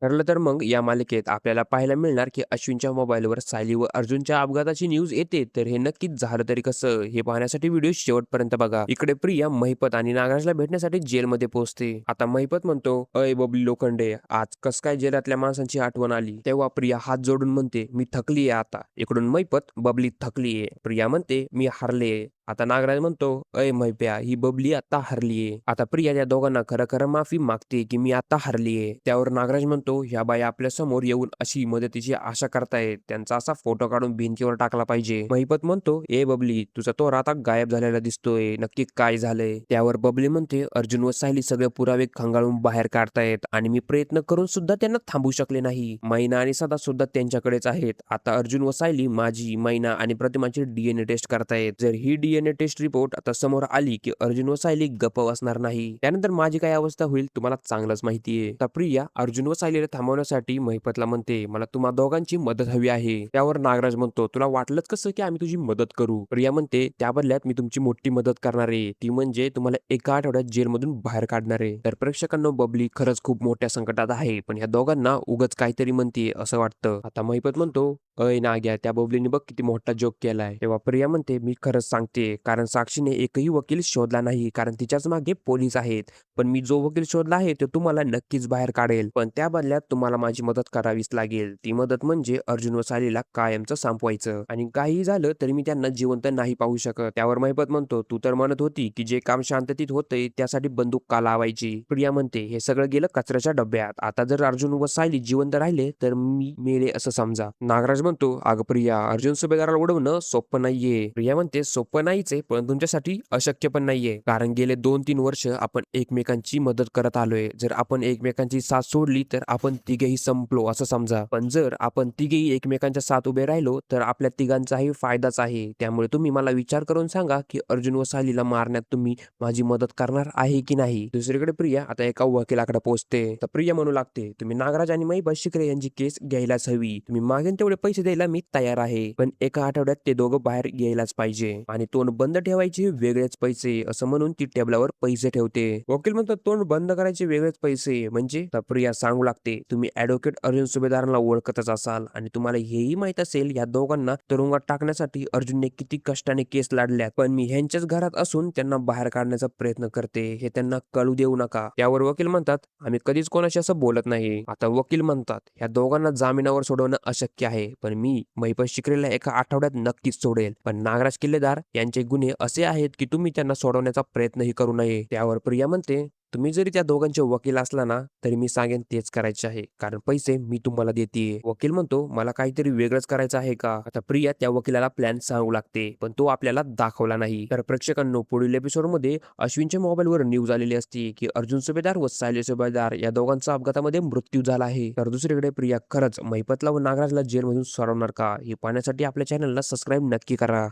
ठरलं तर मग या मालिकेत आपल्याला पाहायला मिळणार, की अश्विनच्या मोबाईलवर सायली व अर्जुनच्या अपघाताची न्यूज येते. तर हे नक्कीच झालं तरी कसं? हे पाहण्यासाठी व्हिडिओ शेवटपर्यंत बघा. इकडे प्रिया महिपत आणि नागराजला भेटण्यासाठी जेलमध्ये पोहोचते. आता महिपत म्हणतो, "अय बबली लोखंडे, आज कस काय जेलातल्या माणसांची आठवण आली?" तेव्हा प्रिया हात जोडून म्हणते, "मी थकली आहे आता." इकडून महिपत, "बबली थकली आहे." प्रिया म्हणते, "मी हारले." आता नागराज म्हणतो, "अय महिप्या, ही बबली आता हरलीये." आता प्रिया त्या दोघांना खरं खरं माफी मागते, की मी आता हरलीये. त्यावर नागराज म्हणतो, "ह्या बाई आपल्या समोर येऊन अशी मदतीची आशा करतायत, त्यांचा असा फोटो काढून भिंतीवर टाकला पाहिजे." महिपत म्हणतो, "ए बबली, तुझा तोरा आता गायब झालेला दिसतोय, नक्की काय झालंय?" त्यावर बबली म्हणते, "अर्जुन व सायली सगळे पुरावे खंगाळून बाहेर काढतायत आणि मी प्रयत्न करून सुद्धा त्यांना थांबवू शकले नाही. मैना आणि सदा सुद्धा त्यांच्याकडेच आहेत. आता अर्जुन व सायली माझी, मैना आणि प्रतिमाची डीएनए टेस्ट करतायत. जर ही डीएनए टेस्ट रिपोर्ट आता समोर आली, की अर्जुन व सायली गप्प बसणार नाही. त्यानंतर माझी काय अवस्था होईल तुम्हाला चांगलंच माहितीये." आता प्रिया अर्जुन व सायलीला थांबवण्यासाठी महिपतला म्हणते, "मला तुम्हा दोघांची मदत हवी आहे." त्यावर नागराज म्हणतो, "तुला वाटलंच कसं की आम्ही तुझी मदत करू?" प्रिया म्हणते, "त्या बदल्यात मी तुमची मोठी मदत करणार आहे. ती म्हणजे तुम्हाला एका आठवड्यात जेलमधून बाहेर काढणार आहे." तर प्रेक्षकांनो, बबली खरंच खूप मोठ्या संकटात आहे, पण ह्या दोघांना उगाच काहीतरी म्हणतीये असं वाटतं. आता महिपत म्हणतो, "अय नाग्या, त्या बबलीने बघ किती मोठा जोक केलाय." तेव्हा प्रिया म्हणते, "मी खरंच सांगते, कारण साक्षीने एकही वकील शोधला नाही, कारण तिच्याच मागे पोलीस आहेत. पण मी जो वकील शोधला आहे तो तुम्हाला नक्कीच बाहेर काढेल. पण त्या बदल्यात तुम्हाला माझी मदत करावीच लागेल. ती मदत म्हणजे अर्जुन व सायलीला कायमचं संपवायचं. आणि काहीही झालं तरी मी त्यांना जिवंत नाही पाहू शकत." त्यावर महिपत म्हणतो, "तू तर म्हणत होती की जे काम शांततेत होतंय त्यासाठी बंदूक का लावायची?" प्रिया म्हणते, "हे सगळं गेलं कचऱ्याच्या डब्यात. आता जर अर्जुन व सायली जिवंत राहिले तर मी मेले असं समजा." नागराज म्हणतो, "अगं प्रिया, अर्जुन सुभेदाराला उडवणं सोपं नाहीये." प्रिया म्हणते, "सोपं नाहीच आहे, पण तुमच्यासाठी अशक्य पण नाहीये. कारण गेले 2-3 वर्ष आपण एकमेकांची मदत करत आलोय. जर आपण एकमेकांची साथ सोडली तर आपण तिघेही संपलो असं समजा. पण जर आपण तिघेही एकमेकांच्या साथ उभे राहिलो तर आपल्या तिघांचाही फायदाच आहे. त्यामुळे तुम्ही मला विचार करून सांगा, की अर्जुन व सायलीला मारण्यात तुम्ही माझी मदत करणार आहे की नाही?" दुसरीकडे प्रिया आता एका वकिलाकडे पोहोचते. तर प्रिया म्हणू लागते, "तुम्ही नागराज आणि महिपत शिकरे यांची केस घ्यायलाच हवी. तुम्ही मागेन तेवढे पैसे द्यायला मी तयार आहे. पण एका आठवड्यात ते दोघं बाहेर यायलाच पाहिजे. आणि तोंड बंद ठेवायचे वेगळेच पैसे." असं म्हणून ती टेबलावर पैसे ठेवते. वकील म्हणतात, "तोंड बंद करायचे वेगळेच पैसे म्हणजे?" तर प्रिया सांगू लागते, "तुम्ही ॲडव्होकेट अर्जुन सुभेदारांना ओळखतच असाल आणि तुम्हाला हेही माहीत असेल या दोघांना तुरुंगात टाकण्यासाठी अर्जुनने किती कष्टाने केस लढल्यात. पण मी ह्यांच्याच घरात असून त्यांना बाहेर काढण्याचा प्रयत्न करते. हे त्यांना कळू देऊ नका." त्यावर वकील म्हणतात, "आम्ही कधीच कोणाशी असं बोलत नाही." आता वकील म्हणतात, "ह्या दोघांना जामिनावर सोडवणं अशक्य आहे. पण मी महिपत शिकरेला एका आठवड्यात नक्कीच सोडेल. पण नागराज किल्लेदार यांचे गुन्हे असे आहेत की तुम्ही त्यांना सोडवण्याचा प्रयत्नही करू नये." त्यावर प्रिया म्हणते, "तुम्ही जरी त्या दोघांचे वकील असला ना, तरी मी सांगेन तेच करायचे आहे. कारण पैसे मी तुम्हाला देतीये." वकील म्हणतो, "मला काहीतरी वेगळंच करायचं आहे का?" आता प्रिया त्या वकिलाला प्लॅन सांगू लागते, पण तो आपल्याला दाखवला नाही. तर प्रेक्षकांनो, पुढील एपिसोडमध्ये अश्विनच्या मोबाईलवर न्यूज आलेली असते, की अर्जुन सुभेदार व सायली सुभेदार या दोघांचा अपघातामध्ये मृत्यू झाला आहे. तर दुसरीकडे प्रिया खरंच महिपतला व नागराजला जेलमधून सोडवणार का? हे पाहण्यासाठी आपल्या चॅनलला सबस्क्राईब नक्की करा.